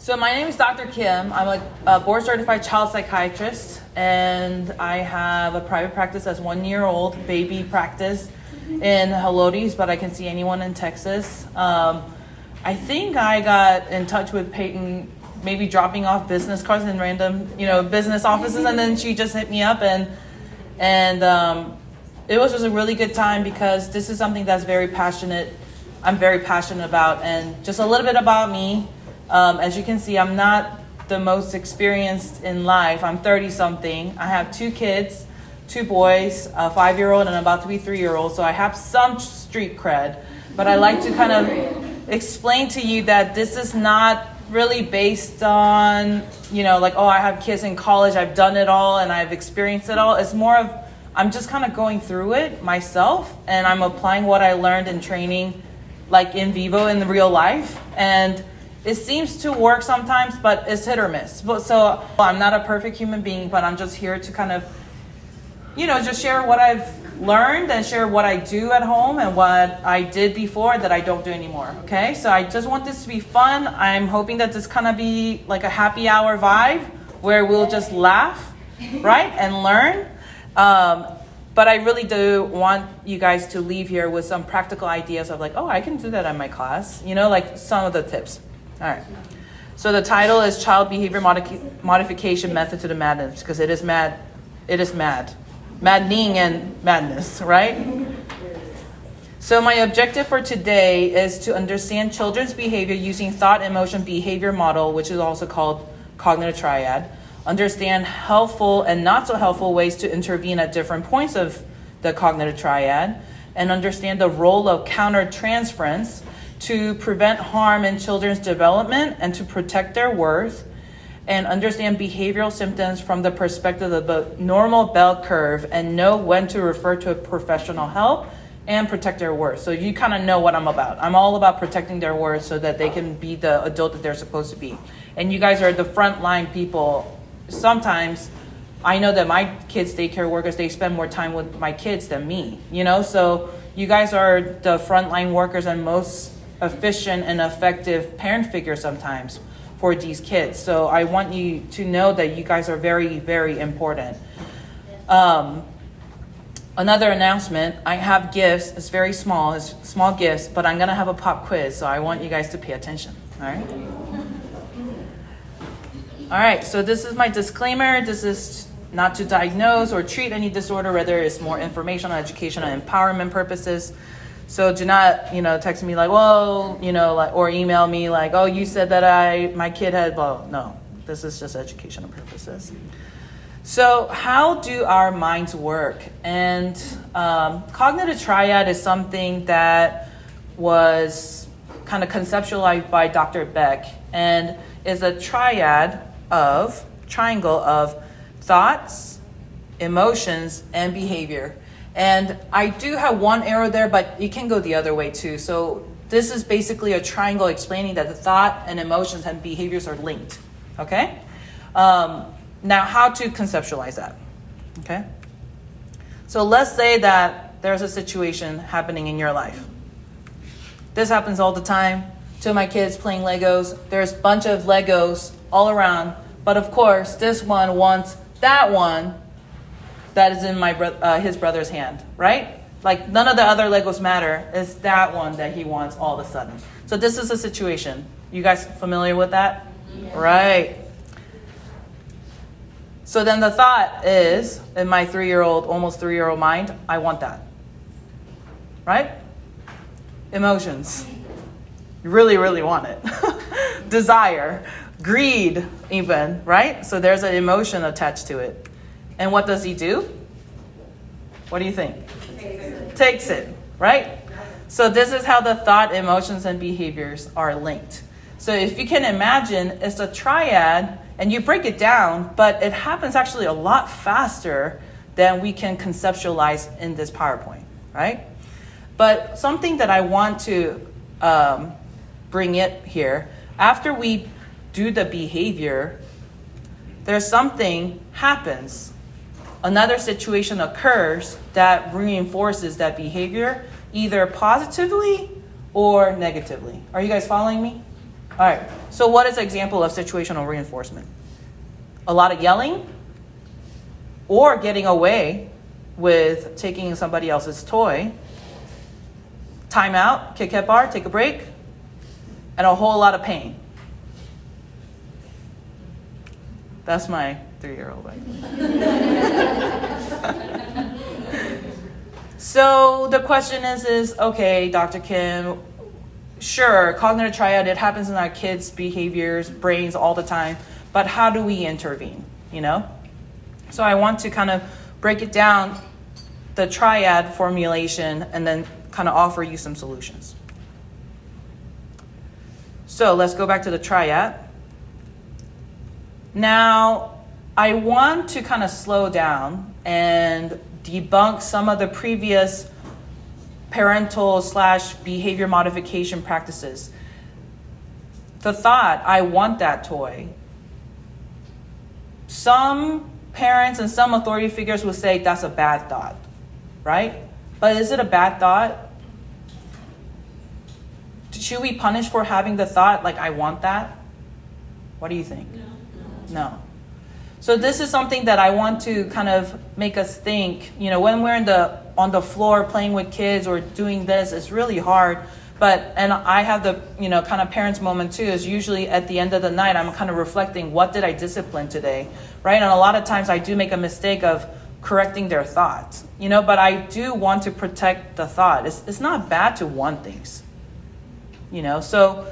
So my name is Dr. Kim. I'm a board-certified child psychiatrist, and I have a private practice that's 1 year old baby practice in Helotes, but I can see anyone in Texas. I think I got in touch with Peyton, maybe dropping off business cards in random, business offices, and then she just hit me up, and it was just a really good time because this is something that's I'm very passionate about. And just a little bit about me. As you can see, I'm not the most experienced in life. I'm 30-something. I have 2 kids, 2 boys, a 5-year-old and about to be 3-year-old. So I have some street cred. But I like to kind of explain to you that this is not really based on, I have kids in college, I've done it all, and I've experienced it all. It's more of, I'm just kind of going through it myself, and I'm applying what I learned in training, like in vivo in the real life. And it seems to work sometimes, but it's hit or miss. So I'm not a perfect human being, but I'm just here to kind of, just share what I've learned and share what I do at home and what I did before that I don't do anymore. Okay, so I just want this to be fun. I'm hoping that this kind of be like a happy hour vibe where we'll just laugh, right, and learn. But I really do want you guys to leave here with some practical ideas of I can do that in my class, like some of the tips. All right. So the title is Child Behavior Modification Method to the Madness, because it is mad. It is mad. Maddening and madness, right? So my objective for today is to understand children's behavior using thought, emotion, behavior model, which is also called cognitive triad. Understand helpful and not so helpful ways to intervene at different points of the cognitive triad, and understand the role of countertransference to prevent harm in children's development and to protect their worth, and understand behavioral symptoms from the perspective of the normal bell curve, and know when to refer to professional help and protect their worth. So you kind of know what I'm about. I'm all about protecting their worth so that they can be the adult that they're supposed to be. And you guys are the frontline people. Sometimes I know that my kids' daycare workers, they spend more time with my kids than me, so you guys are the frontline workers and most efficient and effective parent figure sometimes for these kids. So I want you to know that you guys are very, very important. Another announcement, I have gifts. It's very small. It's small gifts, but I'm going to have a pop quiz, so I want you guys to pay attention. All right? All right, so this is my disclaimer. This is not to diagnose or treat any disorder, rather it's more informational, educational, and empowerment purposes. So do not, text me or email me oh, you said that my kid had, no, this is just educational purposes. So how do our minds work? And cognitive triad is something that was kind of conceptualized by Dr. Beck, and is a triangle of thoughts, emotions, and behavior. And I do have one arrow there, but you can go the other way too. So this is basically a triangle explaining that the thought and emotions and behaviors are linked. Okay? Now, how to conceptualize that? Okay? So let's say that there's a situation happening in your life. This happens all the time to my kids playing Legos. There's a bunch of Legos all around, but of course, this one wants that one that is in his brother's hand, right? None of the other Legos matter. It's that one that he wants all of a sudden. So this is a situation. You guys familiar with that? Yeah. Right. So then the thought is, in my almost 3-year-old mind, I want that. Right? Emotions. You really, really want it. Desire. Greed, even, right? So there's an emotion attached to it. And what does he do? What do you think? Takes it, right? So this is how the thought, emotions, and behaviors are linked. So if you can imagine, it's a triad, and you break it down, but it happens actually a lot faster than we can conceptualize in this PowerPoint, right? But something that I want to bring it here, after we do the behavior, there's something happens. Another situation occurs that reinforces that behavior, either positively or negatively. Are you guys following me? All right, so what is an example of situational reinforcement? A lot of yelling or getting away with taking somebody else's toy, time out, Kit Kat bar, take a break, and a whole lot of pain. That's my 3-year-old. So the question is, okay, Dr. Kim, sure, cognitive triad, it happens in our kids' behaviors, brains all the time, but how do we intervene, So I want to kind of break it down, the triad formulation, and then kind of offer you some solutions. So let's go back to the triad. Now, I want to kind of slow down and debunk some of the previous parental/behavior modification practices. The thought, I want that toy. Some parents and some authority figures will say that's a bad thought, right? But is it a bad thought? Should we punish for having the thought, like, I want that? What do you think? No. So this is something that I want to kind of make us think, when we're on the floor playing with kids or doing this, it's really hard. And I have the, kind of parents moment too, is usually at the end of the night, I'm kind of reflecting, what did I discipline today, right? And a lot of times I do make a mistake of correcting their thoughts, but I do want to protect the thought. It's not bad to want things, So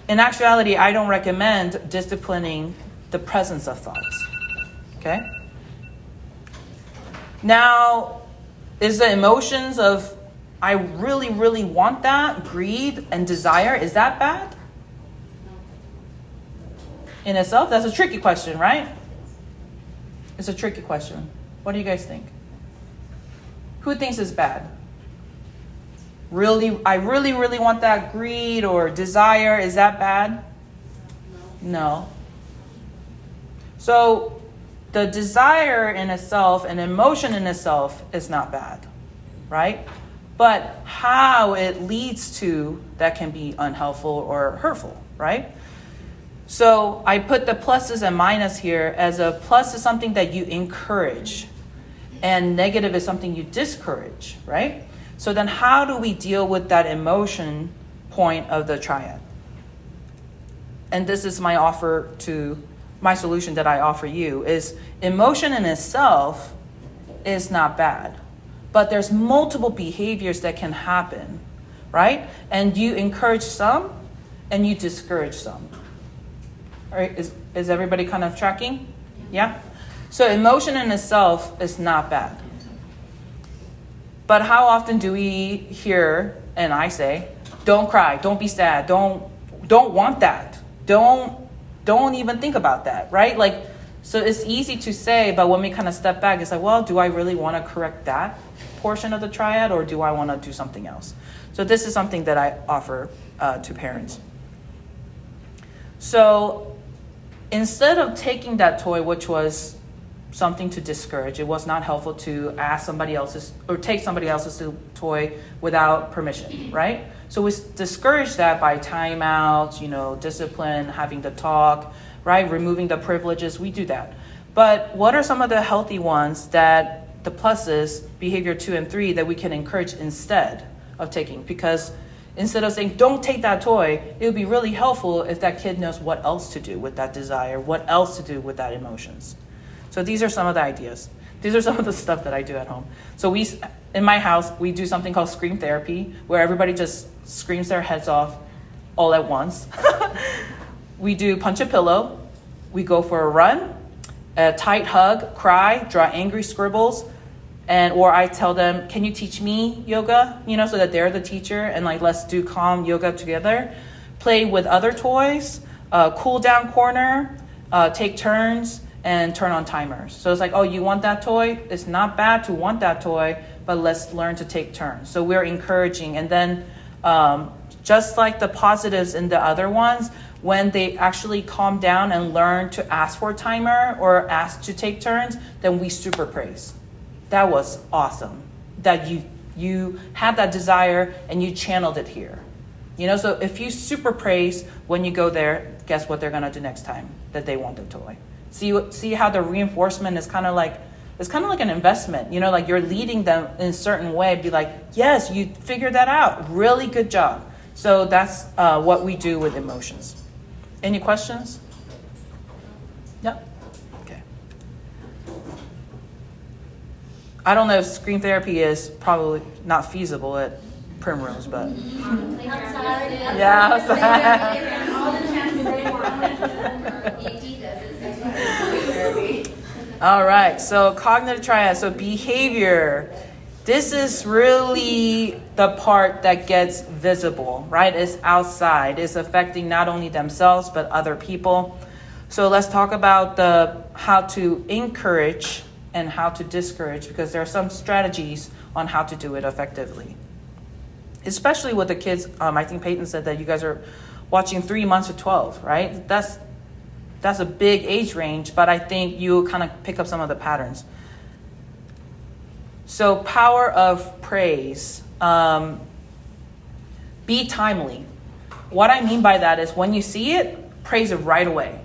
in actuality, I don't recommend disciplining the presence of thoughts, okay? Now, is the emotions of I really, really want that, greed and desire, is that bad? In itself, that's a tricky question, right? It's a tricky question. What do you guys think? Who thinks it's bad? I really, really want that greed or desire, is that bad? No. So the desire in itself and emotion in itself is not bad, right? But how it leads to that can be unhelpful or hurtful, right? So I put the pluses and minus here, as a plus is something that you encourage and negative is something you discourage, right? So then how do we deal with that emotion point of the triad? And this is my solution that I offer you, is emotion in itself is not bad. But there's multiple behaviors that can happen, right? And you encourage some and you discourage some. All right, is everybody kind of tracking? Yeah? So emotion in itself is not bad. But how often do we hear, and I say, don't cry, don't be sad, don't want that. Don't even think about that, right? So it's easy to say, but when we kind of step back, it's like, well, do I really want to correct that portion of the triad, or do I want to do something else? So this is something that I offer to parents. So instead of taking that toy, which was something to discourage, it was not helpful to ask somebody else's or take somebody else's toy without permission, right? So we discourage that by timeouts, discipline, having the talk, right? Removing the privileges, we do that. But what are some of the healthy ones that the pluses, behavior 2 and 3, that we can encourage instead of taking? Because instead of saying, don't take that toy, it would be really helpful if that kid knows what else to do with that desire, what else to do with that emotions. So these are some of the ideas. These are some of the stuff that I do at home. So in my house, we do something called scream therapy, where everybody just screams their heads off all at once. We do punch a pillow. We go for a run, a tight hug, cry, draw angry scribbles, or I tell them, can you teach me yoga? So that they're the teacher, and let's do calm yoga together. Play with other toys, cool down corner, take turns, and turn on timers. So it's like, oh, you want that toy? It's not bad to want that toy, but let's learn to take turns. So we're encouraging. And then just like the positives in the other ones, when they actually calm down and learn to ask for a timer or ask to take turns, then we super praise. That was awesome. That you had that desire and you channeled it here. So if you super praise when you go there, guess what they're going to do next time that they want the toy? See how the reinforcement is kind of like, it's kind of like an investment, like you're leading them in a certain way. Be like, yes, you figured that out. Really good job. So that's what we do with emotions. Any questions? Yep. Okay. I don't know if screen therapy is probably not feasible at Primrose, but yeah, outside. All the chances they want. ET does it. All right, so cognitive triad, so behavior. This is really the part that gets visible, right? It's outside. It's affecting not only themselves, but other people. So let's talk about how to encourage and how to discourage, because there are some strategies on how to do it effectively. Especially with the kids, I think Peyton said that you guys are watching 3 months to 12, right? That's a big age range, but I think you kind of pick up some of the patterns. So power of praise. Be timely. What I mean by that is when you see it, praise it right away.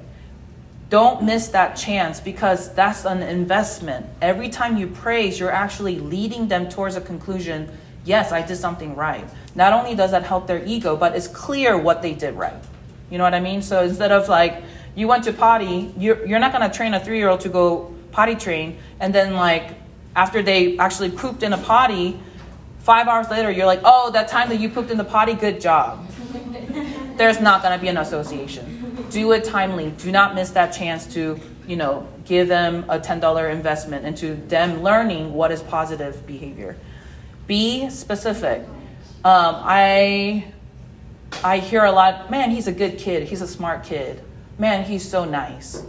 Don't miss that chance, because that's an investment. Every time you praise, you're actually leading them towards a conclusion. Yes, I did something right. Not only does that help their ego, but it's clear what they did right. You know what I mean? So instead of like, you went to potty, you're not going to train a 3-year-old to go potty train, and then like after they actually pooped in a potty, 5 hours later, you're like, oh, that time that you pooped in the potty, good job. There's not going to be an association. Do it timely. Do not miss that chance to, give them a $10 investment into them learning what is positive behavior. Be specific. I hear a lot, man, he's a good kid. He's a smart kid. Man, he's so nice.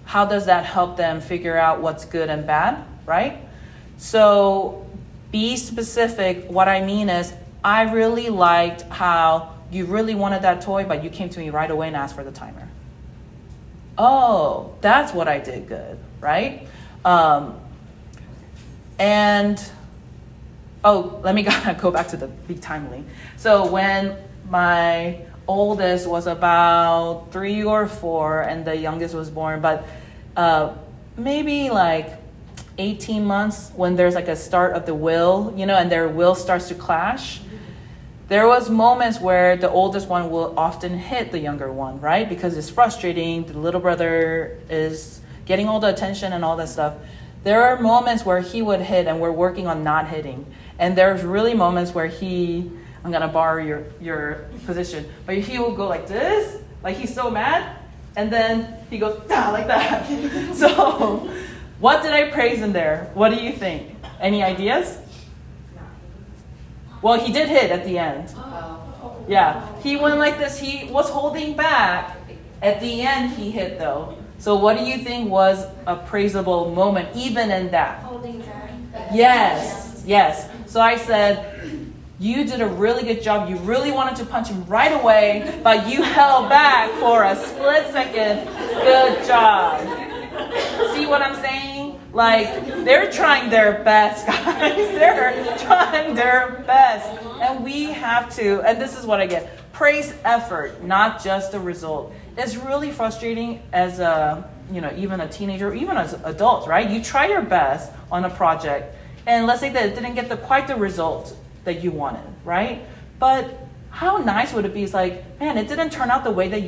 How does that help them figure out what's good and bad, right? So be specific. What I mean is, I really liked how you really wanted that toy, but you came to me right away and asked for the timer. Oh, that's what I did good, right? Let me go back to the be timely. So when my oldest was about 3 or 4 and the youngest was born, but maybe like 18 months, when there's like a start of the will, and their will starts to clash, there was moments where the oldest one will often hit the younger one, right? Because it's frustrating. The little brother is getting all the attention and all that stuff. There are moments where he would hit, and we're working on not hitting. And there's really moments where I'm going to borrow your position, but he will go like this, like he's so mad, and then he goes, like that. So what did I praise in there? What do you think? Any ideas? Well, he did hit at the end. Yeah, he went like this. He was holding back. At the end, he hit though. So what do you think was a praisable moment, even in that? Holding back. Yes. So I said, you did a really good job. You really wanted to punch him right away, but you held back for a split second. Good job. See what I'm saying? Like, they're trying their best, guys. They're trying their best. And we have to, and this is what I get, praise effort, not just the result. It's really frustrating as even a teenager, or even as adults, right? You try your best on a project, and let's say that it didn't get quite the result that you wanted, right? But how nice would it be? It's like, man, it didn't turn out the way that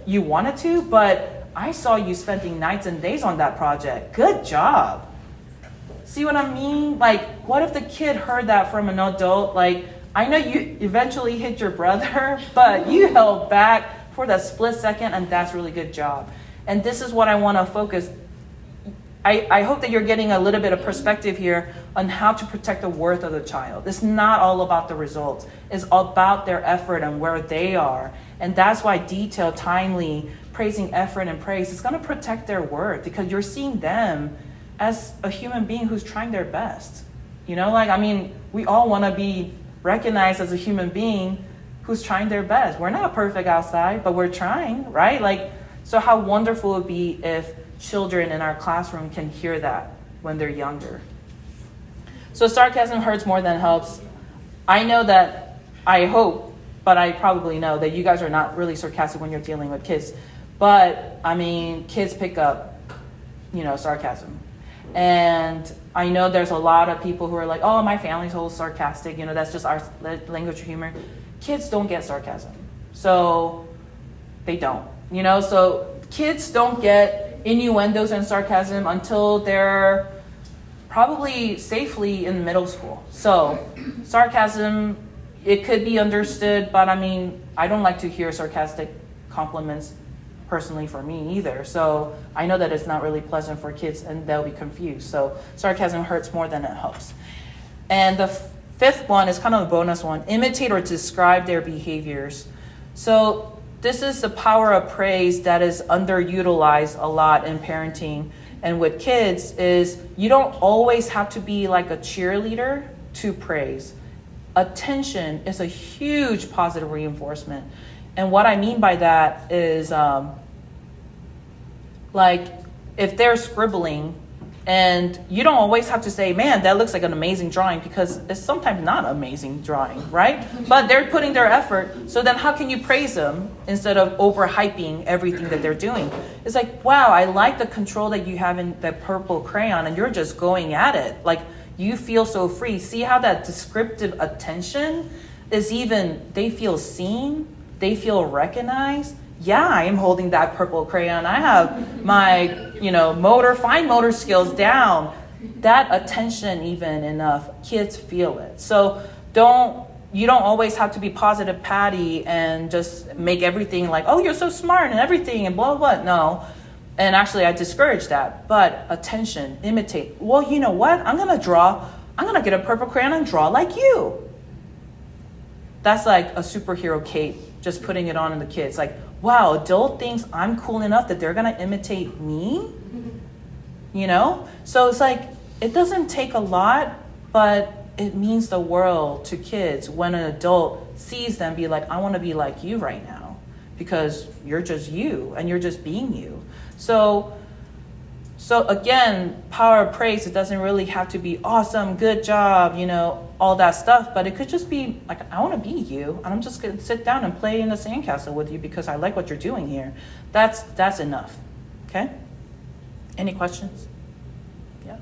you wanted to, but I saw you spending nights and days on that project. Good job. See what I mean? Like, what if the kid heard that from an adult? Like, I know you eventually hit your brother, but you held back for that split second, and that's really good job. And this is what I want to focus. I hope that you're getting a little bit of perspective here on how to protect the worth of the child. It's not all about the results. It's about their effort and where they are. And that's why detailed, timely, praising effort and praise is going to protect their worth, because you're seeing them as a human being who's trying their best. We all want to be recognized as a human being who's trying their best. We're not perfect outside, but we're trying, right? So how wonderful it would be if children in our classroom can hear that when they're younger. So sarcasm hurts more than helps. I know that I hope, but I probably know that you guys are not really sarcastic when you're dealing with kids. But I mean, kids pick up, sarcasm. And I know there's a lot of people who are like, oh, my family's whole sarcastic, that's just our language of humor. Kids don't get sarcasm. So they don't, so kids don't get innuendos and sarcasm until they're probably safely in middle school. So sarcasm, it could be understood, but I mean, I don't like to hear sarcastic compliments personally for me either. So I know that it's not really pleasant for kids and they'll be confused. So sarcasm hurts more than it helps. And the fifth one is kind of a bonus one, imitate or describe their behaviors. So this is the power of praise that is underutilized a lot in parenting and with kids is you don't always have to be like a cheerleader to praise. Attention is a huge positive reinforcement. And what I mean by that is like if they're scribbling and you don't always have to say, man, that looks like an amazing drawing because it's sometimes not an amazing drawing, right? But they're putting their effort. So then how can you praise them instead of overhyping everything that they're doing? It's like, wow, I like the control that you have in the purple crayon and you're just going at it. Like you feel so free. See how that descriptive attention is they feel seen, they feel recognized. Yeah, I am holding that purple crayon. I have my, fine motor skills down. That attention even enough, kids feel it. So you don't always have to be positive Patty and just make everything like, oh, you're so smart and everything and blah, blah, blah. No. And actually I discourage that. But attention, imitate. Well, you know what? I'm going to get a purple crayon and draw like you. That's like a superhero cape, just putting it on in the kids. Like, wow, adult thinks I'm cool enough that they're going to imitate me, So it's like, it doesn't take a lot, but it means the world to kids when an adult sees them be like, I want to be like you right now because you're just you and you're just being you. So again, power of praise, it doesn't really have to be awesome, good job, all that stuff, but it could just be like, I want to be you and I'm just going to sit down and play in the sandcastle with you because I like what you're doing here. That's enough. Okay? Any questions? Yeah.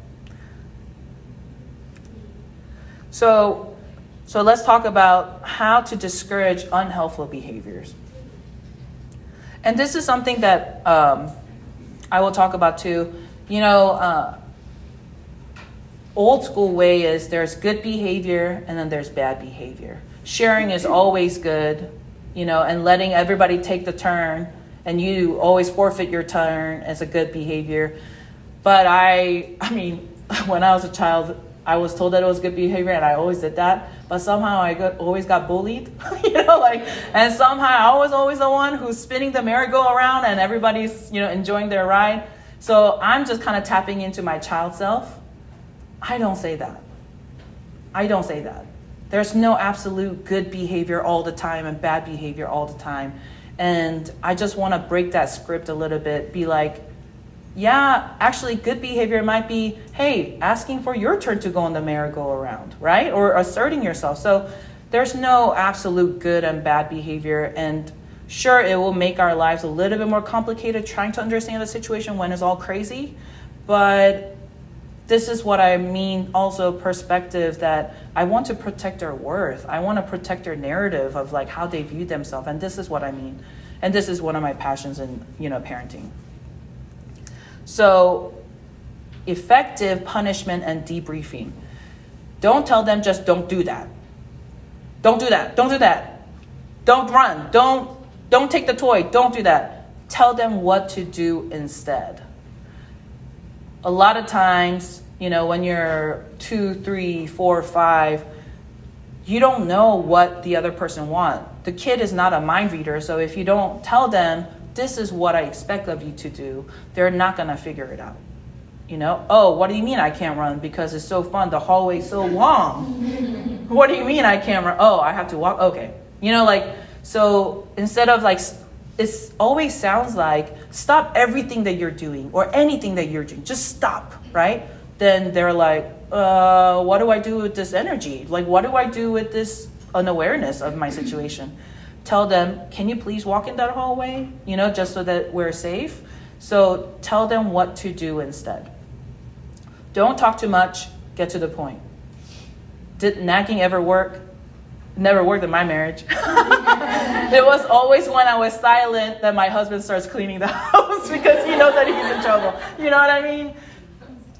So let's talk about how to discourage unhelpful behaviors. And this is something that I will talk about too. Old school way is there's good behavior and then there's bad behavior. Sharing is always good, and letting everybody take the turn and you always forfeit your turn as a good behavior. But I mean, when I was a child, I was told that it was good behavior and I always did that. But somehow always got bullied, and somehow I was always the one who's spinning the merry-go-round and everybody's, enjoying their ride. So I'm just kind of tapping into my child self. I don't say that. There's no absolute good behavior all the time and bad behavior all the time. And I just want to break that script a little bit. Be like, yeah, actually good behavior might be, hey, asking for your turn to go on the merry-go-round, right? Or asserting yourself. So there's no absolute good and bad behavior. And sure, it will make our lives a little bit more complicated trying to understand the situation when it's all crazy. But this is what I mean, also perspective that I want to protect their worth. I want to protect their narrative of like how they view themselves. And this is what I mean. And this is one of my passions in, parenting. So effective punishment and debriefing. Don't tell them just don't do that. Don't do that. Don't do that. Don't run. Don't take the toy. Don't do that. Tell them what to do instead. A lot of times, when you're 2, 3, 4, 5, you don't know what the other person wants. The kid is not a mind reader, so if you don't tell them, this is what I expect of you to do, they're not going to figure it out. Oh, what do you mean I can't run? Because it's so fun. The hallway's so long. What do you mean I can't run? Oh, I have to walk? Okay. So instead of it always sounds like stop everything that you're doing or anything that you're doing. Just stop, right? Then they're like, what do I do with this energy? Like, what do I do with this an awareness of my situation. Tell them, can you please walk in that hallway? Just so that we're safe. So tell them what to do instead. Don't talk too much, get to the point. Did nagging ever work? Never worked in my marriage. It was always when I was silent that my husband starts cleaning the house because he knows that he's in trouble. You know what I mean?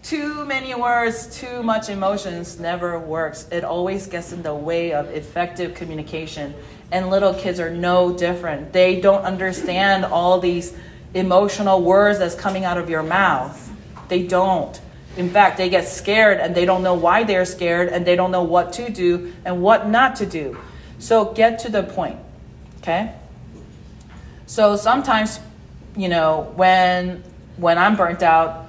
Too many words, too much emotions never works. It always gets in the way of effective communication. And little kids are no different. They don't understand all these emotional words that's coming out of your mouth. They don't. In fact, they get scared and they don't know why they're scared and they don't know what to do and what not to do. So get to the point, okay? So sometimes, when I'm burnt out,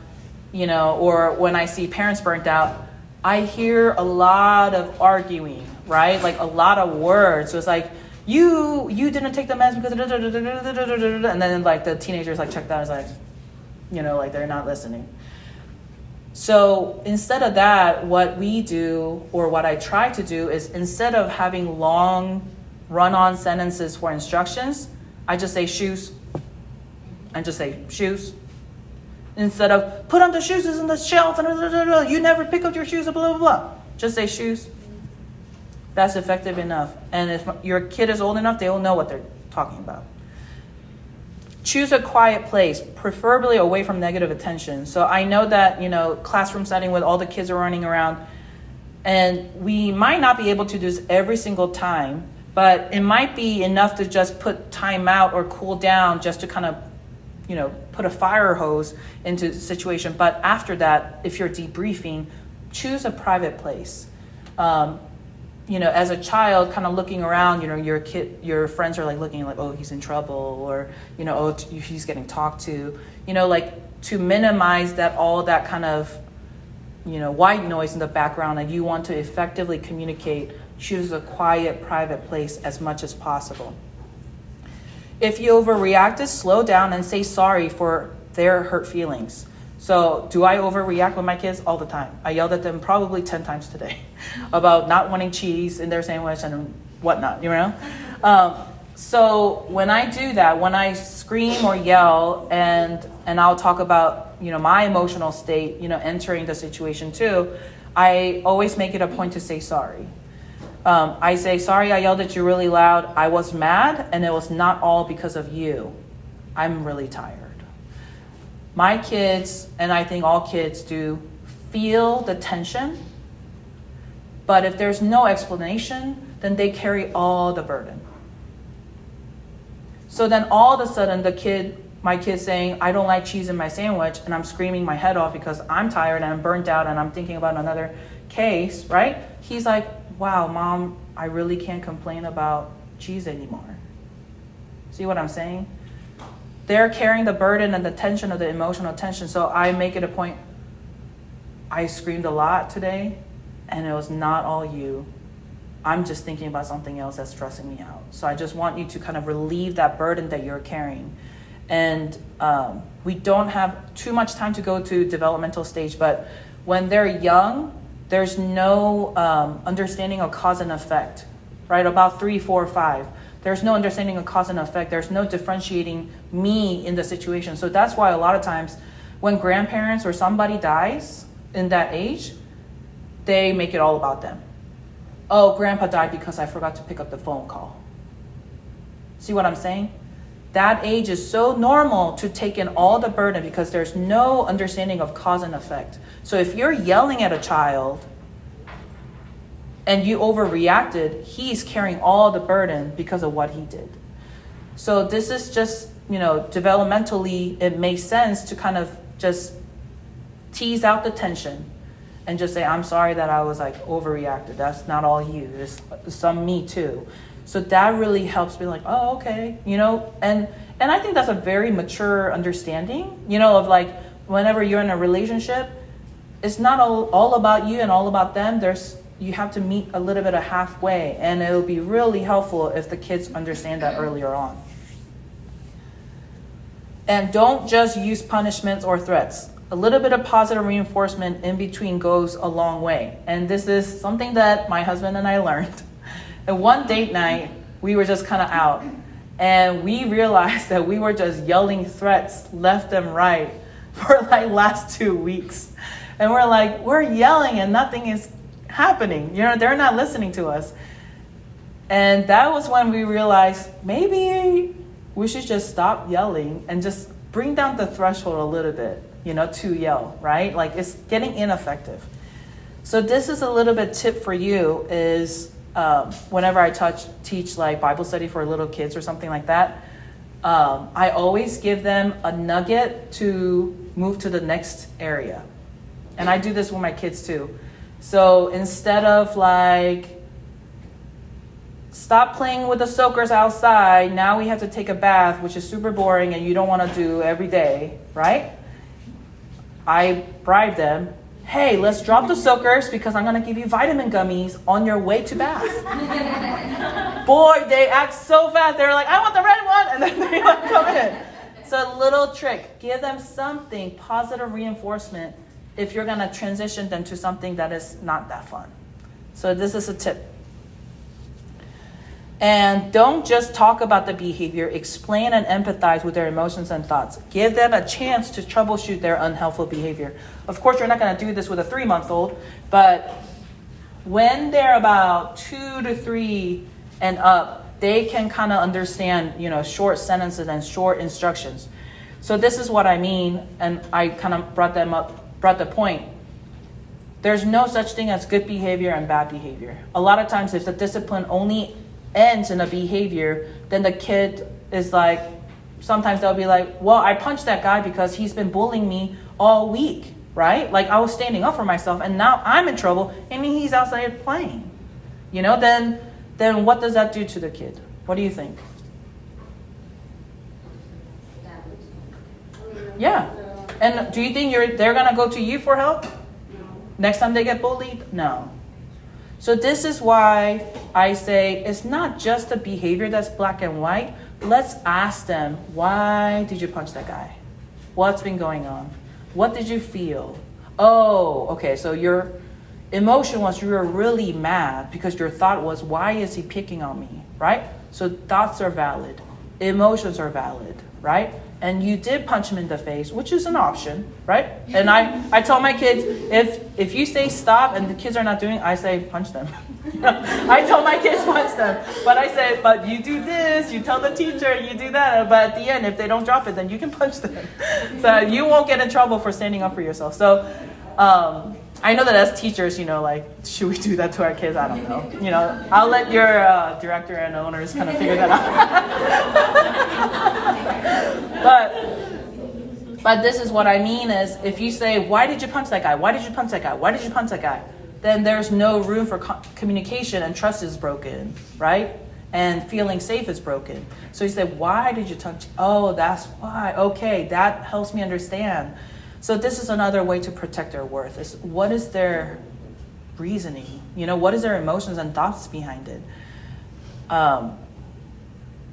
or when I see parents burnt out, I hear a lot of arguing, right? Like a lot of words. So it's like, you didn't take the meds because and then like the teenagers like check that as like, like they're not listening. So instead of that, what we do, or what I try to do, is instead of having long run-on sentences for instructions, I just say shoes. And just say shoes. Instead of put on the shoes is in the shelf and you never pick up your shoes, blah, blah, blah. Just say shoes. That's effective enough. And if your kid is old enough, they'll know what they're talking about. Choose a quiet place, preferably away from negative attention. So I know that, classroom setting with all the kids are running around, and we might not be able to do this every single time, but it might be enough to just put time out or cool down just to kind of, put a fire hose into the situation. But after that, if you're debriefing, choose a private place. As a child, kind of looking around, your friends are like looking like, oh, he's in trouble, or, oh, he's getting talked to, to minimize all that kind of, white noise in the background, and you want to effectively communicate, choose a quiet, private place as much as possible. If you overreacted, slow down and say sorry for their hurt feelings. So do I overreact with my kids? All the time. I yelled at them probably 10 times today about not wanting cheese in their sandwich and whatnot, So when I do that, when I scream or yell, and I'll talk about, my emotional state, entering the situation too, I always make it a point to say sorry. I say, sorry, I yelled at you really loud. I was mad, and it was not all because of you. I'm really tired. My kids, and I think all kids do, feel the tension, but if there's no explanation, then they carry all the burden. So then all of a sudden my kid saying, I don't like cheese in my sandwich, and I'm screaming my head off because I'm tired and I'm burnt out and I'm thinking about another case, right? He's like, wow, Mom, I really can't complain about cheese anymore. See what I'm saying? They're carrying the burden and the tension of the emotional tension. So I make it a point, I screamed a lot today, and it was not all you. I'm just thinking about something else that's stressing me out. So I just want you to kind of relieve that burden that you're carrying. And we don't have too much time to go to developmental stage, but when they're young, there's no understanding of cause and effect, right? About 3, 4, 5. There's no understanding of cause and effect. There's no differentiating me in the situation. So that's why a lot of times when grandparents or somebody dies in that age, they make it all about them. Oh, grandpa died because I forgot to pick up the phone call. See what I'm saying? That age is so normal to take in all the burden because there's no understanding of cause and effect. So if you're yelling at a child and you overreacted, he's carrying all the burden because of what he did. So this is just, developmentally, it makes sense to kind of just tease out the tension and just say, I'm sorry that I was overreacted. That's not all you. There's some me too. So that really helps me oh, okay, and I think that's a very mature understanding, of whenever you're in a relationship, it's not all about you and all about them. You have to meet a little bit of halfway, and it will be really helpful if the kids understand that earlier on. And don't just use punishments or threats. A little bit of positive reinforcement in between goes a long way. And this is something that my husband and I learned. And one date night, we were just kind of out. And we realized that we were just yelling threats left and right for like last 2 weeks. And we're like, we're yelling and nothing is happening. You know, they're not listening to us. And that was when we realized maybe we should just stop yelling and just bring down the threshold a little bit, you know, to yell, right? Like it's getting ineffective. So this is a little bit tip for you is whenever I teach like Bible study for little kids or something like that, I always give them a nugget to move to the next area. And I do this with my kids too. So instead of like, stop playing with the soakers outside, now we have to take a bath, which is super boring and you don't want to do every day, right? I bribe them, hey, let's drop the soakers because I'm going to give you vitamin gummies on your way to bath. Boy, they act so fast. They're like, I want the red one. And then they like come in. So a little trick, give them something, positive reinforcement if you're going to transition them to something that is not that fun. So this is a tip. And don't just talk about the behavior, explain and empathize with their emotions and thoughts. Give them a chance to troubleshoot their unhelpful behavior. Of course, you're not going to do this with a 3-month-old, but when they're about 2 to 3 and up, they can kind of understand, you know, short sentences and short instructions. So this is what I mean, and I kind of brought the point. There's no such thing as good behavior and bad behavior. A lot of times, if the discipline only ends in a behavior, then the kid is like, sometimes they'll be like, well, I punched that guy because he's been bullying me all week, right? Like I was standing up for myself and now I'm in trouble and he's outside playing. You know, then what does that do to the kid? What do you think? Yeah. And do you think they're gonna go to you for help? No. Next time they get bullied? No. So this is why I say it's not just the behavior that's black and white. Let's ask them, why did you punch that guy? What's been going on? What did you feel? Oh, okay, so your emotion was you were really mad because your thought was, why is he picking on me, right? So thoughts are valid. Emotions are valid, right? And you did punch him in the face, which is an option, right? And I tell my kids, if you say stop and the kids are not doing it, I say punch them. I tell my kids punch them. But I say, but you do this, you tell the teacher, you do that. But at the end, if they don't drop it, then you can punch them. So you won't get in trouble for standing up for yourself. So I know that as teachers, you know, like, should we do that to our kids? I don't know. You know, I'll let your director and owners kind of figure that out. But this is what I mean is if you say, why did you punch that guy? Why did you punch that guy? Why did you punch that guy? Then there's no room for communication and trust is broken, right? And feeling safe is broken. So you say, why did you touch? Oh, that's why. Okay, that helps me understand. So this is another way to protect their worth. Is what is their reasoning? You know, what is their emotions and thoughts behind it?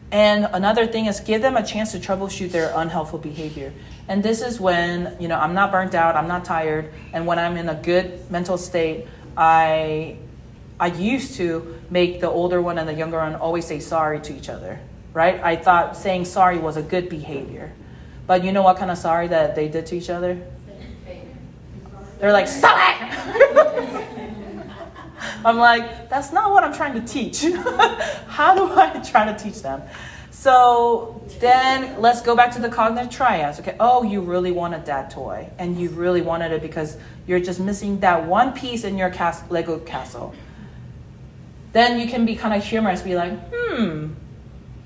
And another thing is give them a chance to troubleshoot their unhelpful behavior. And this is when, you know, I'm not burnt out, I'm not tired, and when I'm in a good mental state, I used to make the older one and the younger one always say sorry to each other, right? I thought saying sorry was a good behavior. But you know what kind of sorry that they did to each other? They're like, sorry! I'm like, that's not what I'm trying to teach. How do I try to teach them? So then let's go back to the cognitive triads. Okay, oh, you really wanted that toy. And you really wanted it because you're just missing that one piece in your Lego castle. Then you can be kind of humorous, be like,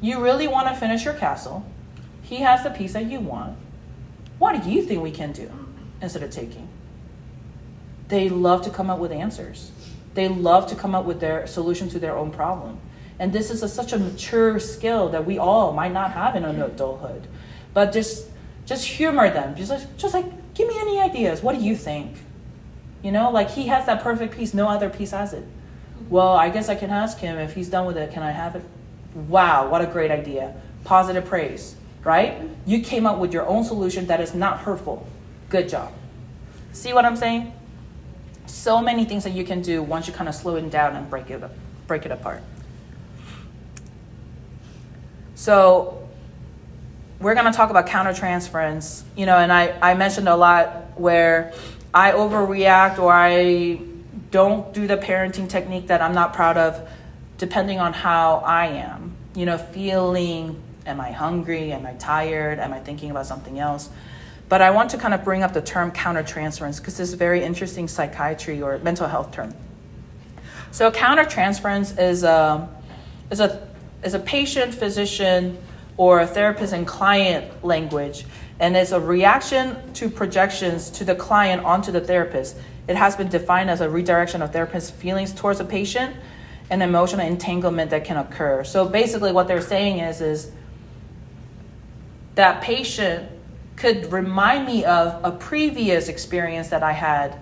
you really want to finish your castle. He has the piece that you want. What do you think we can do instead of taking? They love to come up with answers. They love to come up with their solution to their own problem. And this is such a mature skill that we all might not have in adulthood. But just humor them. Just like, give me any ideas. What do you think? You know, like he has that perfect piece. No other piece has it. Well, I guess I can ask him if he's done with it. Can I have it? Wow, what a great idea. Positive praise, right? You came up with your own solution that is not hurtful. Good job. See what I'm saying? So many things that you can do once you kind of slow it down and break it apart. So we're going to talk about countertransference, and I mentioned a lot where I overreact or I don't do the parenting technique that I'm not proud of, depending on how I am, feeling, am I hungry? Am I tired? Am I thinking about something else? But I want to kind of bring up the term countertransference because this is a very interesting psychiatry or mental health term. So countertransference is a patient, physician, or a therapist and client language, and it's a reaction to projections to the client onto the therapist. It has been defined as a redirection of therapist's feelings towards a patient and emotional entanglement that can occur. So basically what they're saying is that patient could remind me of a previous experience that I had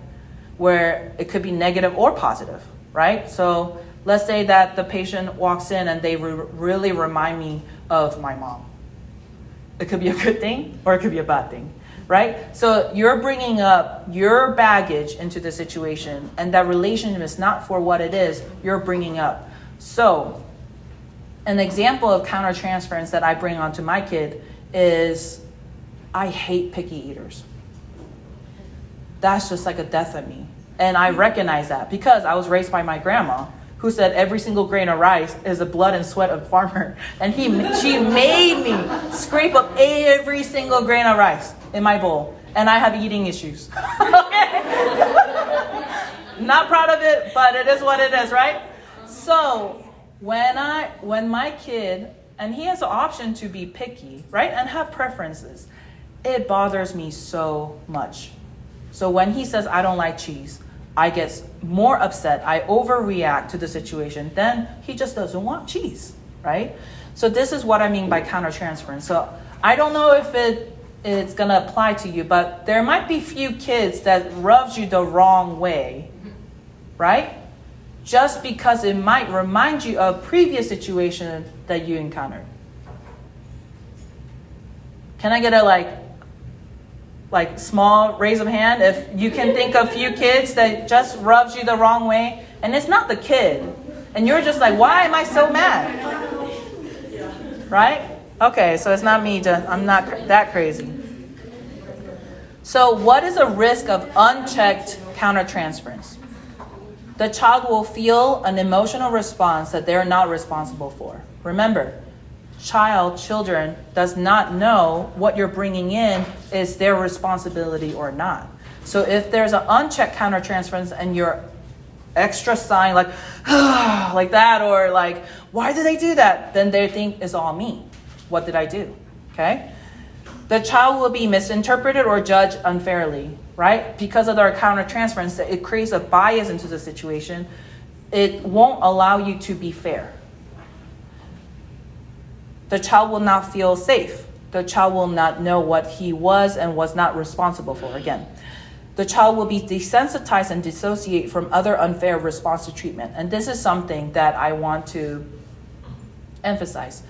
where it could be negative or positive, right? So let's say that the patient walks in and they really remind me of my mom. It could be a good thing or it could be a bad thing, right? So you're bringing up your baggage into the situation, and that relationship is not for what it is, you're bringing up. So an example of countertransference that I bring onto my kid is I hate picky eaters. That's just like a death in me. And I recognize that because I was raised by my grandma, who said every single grain of rice is the blood and sweat of a farmer. And she made me scrape up every single grain of rice in my bowl. And I have eating issues. Okay? Not proud of it, but it is what it is, right? So when my kid, and he has the option to be picky, right? And have preferences, it bothers me so much. So when he says, I don't like cheese, I get more upset. I overreact to the situation. Then he just doesn't want cheese, right? So this is what I mean by countertransference. So I don't know if it's going to apply to you, but there might be few kids that rubs you the wrong way, right? Just because it might remind you of previous situation that you encountered. Can I get a like small raise of hand if you can think of few kids that just rubs you the wrong way, and it's not the kid, and you're just like, why am I so mad? Right? Okay, so it's not me. I'm not that crazy. So what is a risk of unchecked countertransference? The child will feel an emotional response that they're not responsible for. Remember, children does not know what you're bringing in is their responsibility or not. So if there's an unchecked countertransference and you're extra sighing like like that, or like, why did they do that? Then they think it's all me. What did I do? Okay? The child will be misinterpreted or judged unfairly, right? Because of their countertransference, it creates a bias into the situation. It won't allow you to be fair. The child will not feel safe. The child will not know what he was and was not responsible for. Again, the child will be desensitized and dissociate from other unfair response to treatment. And this is something that I want to emphasize.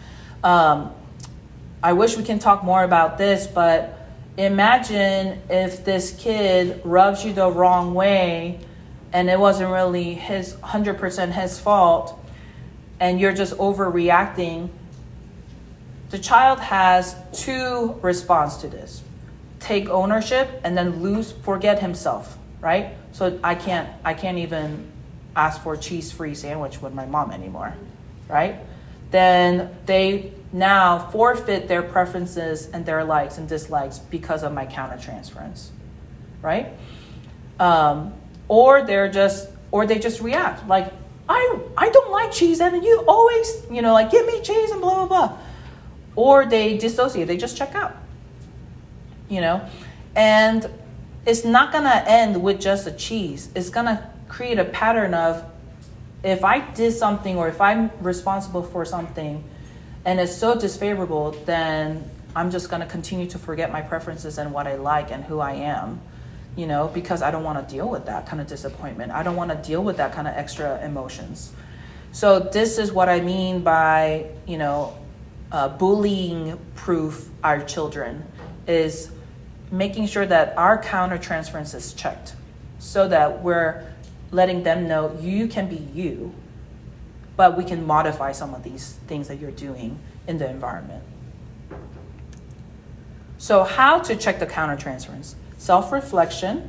I wish we can talk more about this, but imagine if this kid rubs you the wrong way and it wasn't really 100% his fault, and you're just overreacting. The child has two responses to this. Take ownership and then forget himself, right? So I can't even ask for a cheese-free sandwich with my mom anymore, right? Then they now forfeit their preferences and their likes and dislikes because of my countertransference, right? Or they just react like, I don't like cheese and you always, like, give me cheese and blah, blah, blah. Or they dissociate, they just check out, and it's not going to end with just a cheese. It's going to create a pattern of, if I did something or if I'm responsible for something and it's so disfavorable, then I'm just going to continue to forget my preferences and what I like and who I am, because I don't want to deal with that kind of disappointment. I don't want to deal with that kind of extra emotions. So this is what I mean by, bullying proof our children is making sure that our countertransference is checked so that we're letting them know you can be you, but we can modify some of these things that you're doing in the environment. So how to check the countertransference? Self-reflection,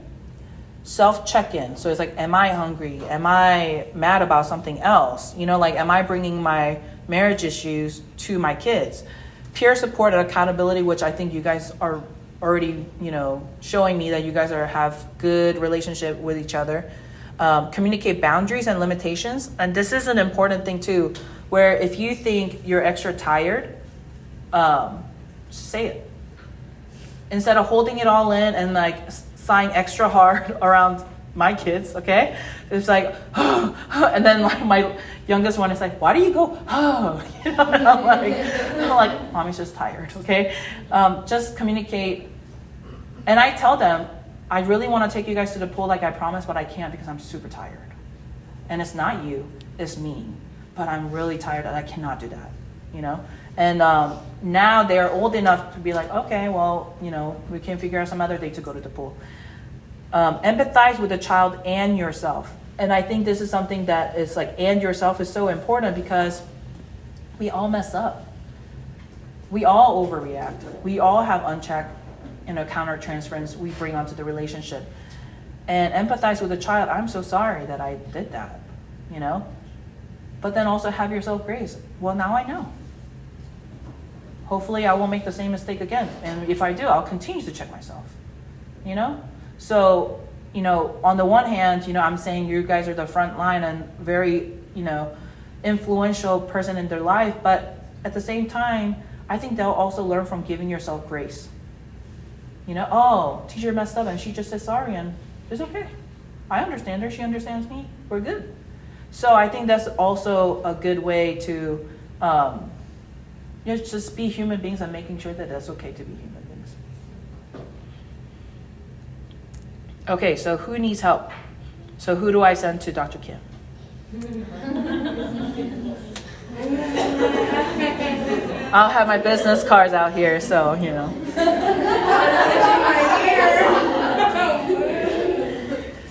self-check-in. So it's like, am I hungry? Am I mad about something else? Like, am I bringing my marriage issues to my kids? Peer support and accountability, which I think you guys are already, showing me that you guys have good relationship with each other. Communicate boundaries and limitations. And this is an important thing too, where if you think you're extra tired, say it. Instead of holding it all in and like sighing extra hard around my kids, okay? It's like, and then like my youngest one is like, why do you go, and I'm like, mommy's just tired, okay? Just communicate. And I tell them, I really want to take you guys to the pool like I promised, but I can't because I'm super tired. And it's not you, it's me. But I'm really tired and I cannot do that, And now they're old enough to be like, okay, well, we can figure out some other day to go to the pool. Empathize with the child and yourself. And I think this is something that is like, and yourself is so important because we all mess up. We all overreact. We all have unchecked, countertransference we bring onto the relationship. And empathize with the child. I'm so sorry that I did that, But then also have yourself grace. Well, now I know. Hopefully I won't make the same mistake again. And if I do, I'll continue to check myself, So, on the one hand, I'm saying you guys are the front line and very, influential person in their life. But at the same time, I think they'll also learn from giving yourself grace. Teacher messed up and she just said sorry and it's okay. I understand her. She understands me. We're good. So I think that's also a good way to just be human beings and making sure that that's okay to be human beings. Okay, so who needs help? So who do I send to Dr. Kim? I'll have my business cards out here, so,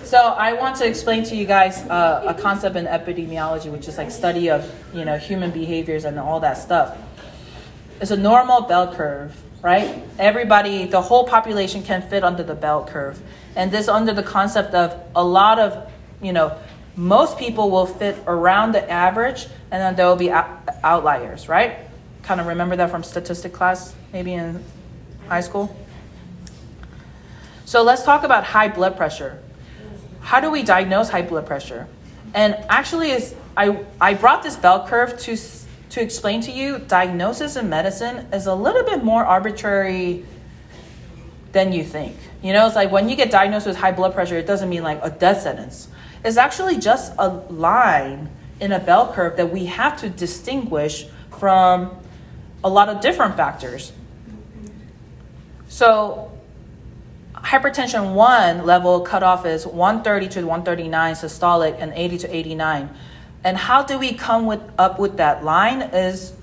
So I want to explain to you guys a concept in epidemiology, which is like study of, human behaviors and all that stuff. It's a normal bell curve, right? Everybody, the whole population can fit under the bell curve. And this under the concept of a lot of, most people will fit around the average and then there will be outliers, right? Kind of remember that from statistic class, maybe in high school. So let's talk about high blood pressure. How do we diagnose high blood pressure? And actually, I brought this bell curve to explain to you, diagnosis in medicine is a little bit more arbitrary than you think. It's like when you get diagnosed with high blood pressure, it doesn't mean like a death sentence. It's actually just a line in a bell curve that we have to distinguish from a lot of different factors. So hypertension 1 level cutoff is 130 to 139 systolic and 80 to 89. And how do we come up with that line is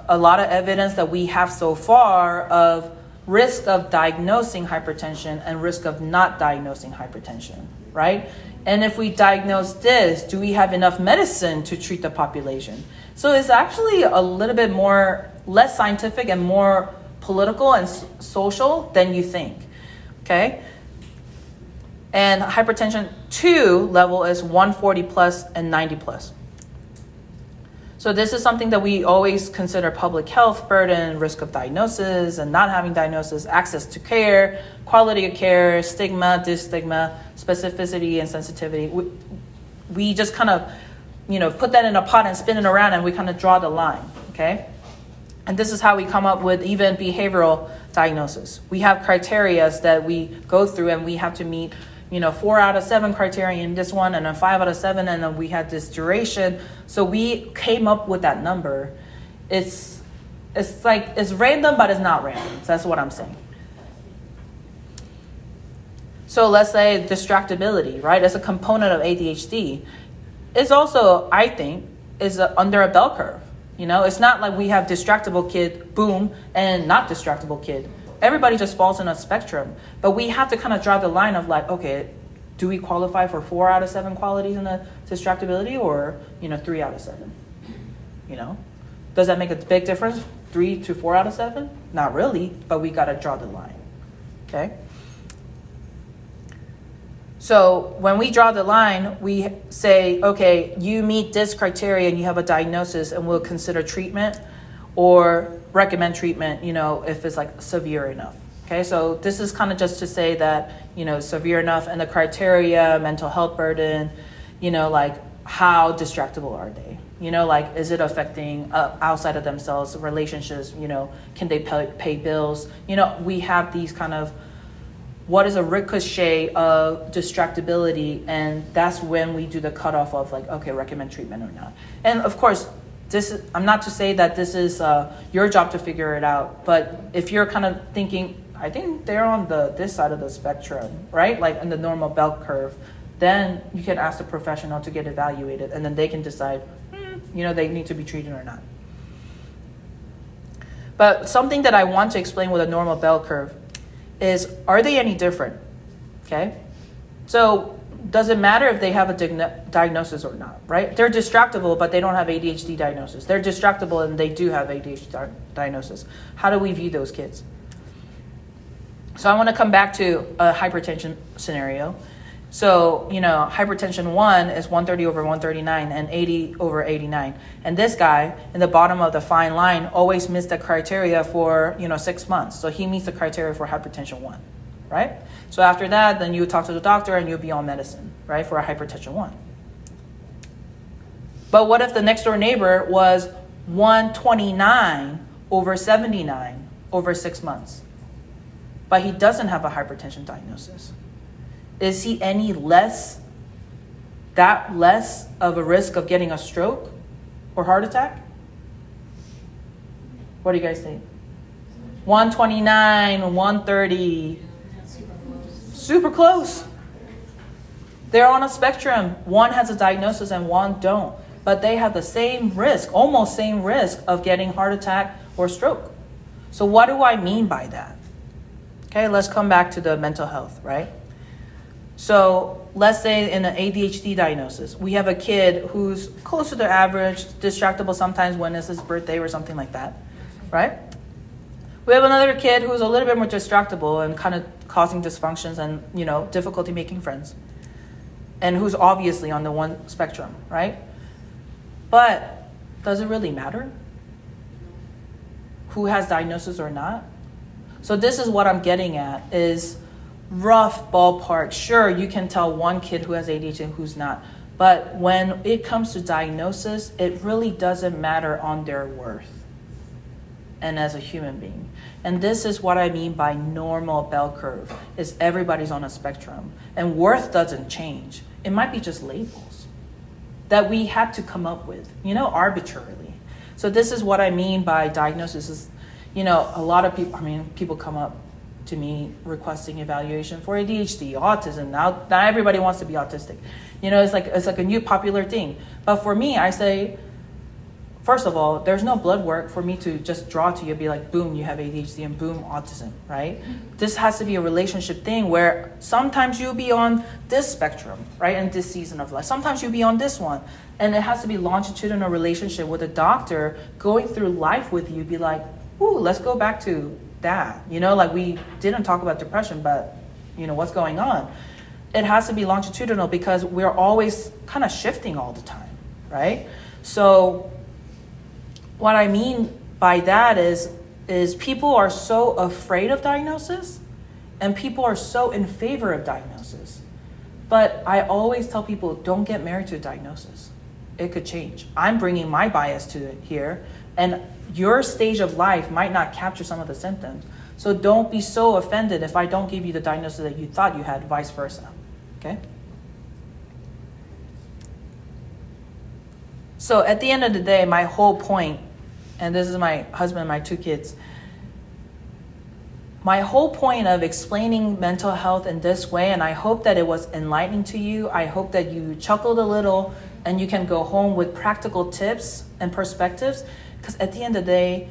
a lot of evidence that we have so far of risk of diagnosing hypertension and risk of not diagnosing hypertension, right? And if we diagnose this, do we have enough medicine to treat the population? So it's actually a little bit less scientific and more political and social than you think. Okay, and hypertension 2 level is 140 plus and 90 plus. So this is something that we always consider public health burden, risk of diagnosis and not having diagnosis, access to care, quality of care, stigma, dystigma, specificity and sensitivity. We just kind of, put that in a pot and spin it around and we kind of draw the line, okay? And this is how we come up with even behavioral diagnosis. We have criteria that we go through and we have to meet, 4 out of 7 criteria in this one and then 5 out of 7 and then we had this duration. So we came up with that number. It's random, but it's not random. So that's what I'm saying. So let's say distractibility, right? As a component of ADHD. It's also, I think, is under a bell curve. It's not like we have distractible kid, boom, and not distractible kid. Everybody just falls in a spectrum. But we have to kind of draw the line of like, okay, do we qualify for 4 out of 7 qualities in the distractibility or, 3 out of 7? Does that make a big difference? 3 to 4 out of 7? Not really, but we got to draw the line. Okay? So when we draw the line, we say, okay, you meet this criteria and you have a diagnosis, and we'll consider treatment or recommend treatment, if it's like severe enough. Okay, so this is kind of just to say that, severe enough, and the criteria, mental health burden, like how distractible are they? Like, is it affecting outside of themselves, relationships, can they pay bills? We have these kind of, what is a ricochet of distractibility, and that's when we do the cutoff of like, okay, recommend treatment or not. And of course, I'm not to say that this is your job to figure it out, but if you're kind of thinking, I think they're on this side of the spectrum, right? Like in the normal bell curve, then you can ask the professional to get evaluated, and then they can decide, they need to be treated or not. But something that I want to explain with a normal bell curve is, are they any different? Okay? So does it matter if they have a diagnosis or not, right? They're distractible, but they don't have ADHD diagnosis. They're distractible and they do have ADHD diagnosis. How do we view those kids? So I want to come back to a hypertension scenario. So, hypertension 1 is 130 over 139 and 80 over 89. And this guy in the bottom of the fine line always missed the criteria for, 6 months. So he meets the criteria for hypertension 1, right? So after that, then you talk to the doctor and you'll be on medicine, right, for a hypertension 1. But what if the next door neighbor was 129 over 79 over 6 months? But he doesn't have a hypertension diagnosis. Is he any less of a risk of getting a stroke or heart attack? What do you guys think? 129, 130. Super close. They're on a spectrum. One has a diagnosis and one don't. But they have the same risk, almost same risk of getting heart attack or stroke. So what do I mean by that? Okay, let's come back to the mental health, right? So let's say in an ADHD diagnosis, we have a kid who's close to the average, distractible sometimes when it's his birthday or something like that, right? We have another kid who's a little bit more distractible and kind of causing dysfunctions and, difficulty making friends, and who's obviously on the one spectrum, right? But does it really matter who has diagnosis or not? So this is what I'm getting at, is rough ballpark. Sure, you can tell one kid who has ADHD and who's not. But when it comes to diagnosis, it really doesn't matter on their worth and as a human being. And this is what I mean by normal bell curve, is everybody's on a spectrum. And worth doesn't change. It might be just labels that we had to come up with, arbitrarily. So this is what I mean by diagnosis is, a lot of people come up to me requesting evaluation for ADHD, autism. Now everybody wants to be autistic. It's like a new popular thing. But for me, I say, first of all, there's no blood work for me to just draw to you and be like, boom, you have ADHD and boom, autism, right? This has to be a relationship thing where sometimes you'll be on this spectrum, right? In this season of life. Sometimes you'll be on this one. And it has to be longitudinal relationship with a doctor going through life with you, be like, ooh, let's go back to that. Like we didn't talk about depression, but what's going on? It has to be longitudinal because we're always kind of shifting all the time, right? So what I mean by that is people are so afraid of diagnosis and people are so in favor of diagnosis. But I always tell people, don't get married to a diagnosis. It could change. I'm bringing my bias to it here, and your stage of life might not capture some of the symptoms. So don't be so offended if I don't give you the diagnosis that you thought you had, vice versa. Okay? So at the end of the day, my whole point, and this is my husband and my 2 kids, my whole point of explaining mental health in this way, and I hope that it was enlightening to you, I hope that you chuckled a little and you can go home with practical tips and perspectives. Because at the end of the day,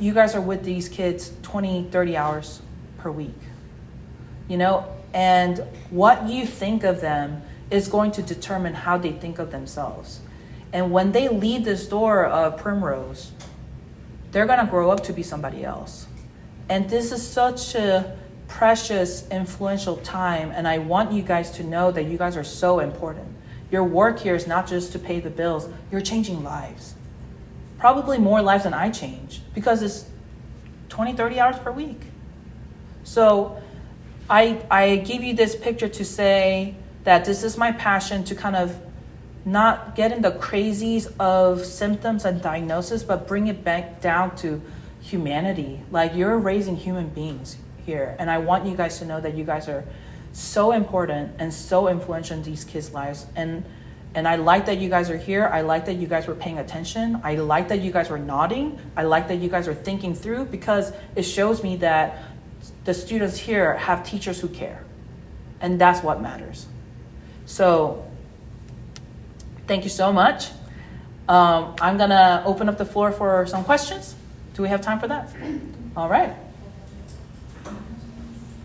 you guys are with these kids 20, 30 hours per week, and what you think of them is going to determine how they think of themselves. And when they leave this door of Primrose, they're going to grow up to be somebody else. And this is such a precious, influential time. And I want you guys to know that you guys are so important. Your work here is not just to pay the bills. You're changing lives. Probably more lives than I change, because it's 20, 30 hours per week. So I give you this picture to say that this is my passion, to kind of not get in the crazies of symptoms and diagnosis, but bring it back down to humanity. Like, you're raising human beings here. And I want you guys to know that you guys are so important and so influential in these kids' lives. And I like that you guys are here. I like that you guys were paying attention. I like that you guys were nodding. I like that you guys are thinking through, because it shows me that the students here have teachers who care. And that's what matters. So thank you so much. I'm going to open up the floor for some questions. Do we have time for that? All right.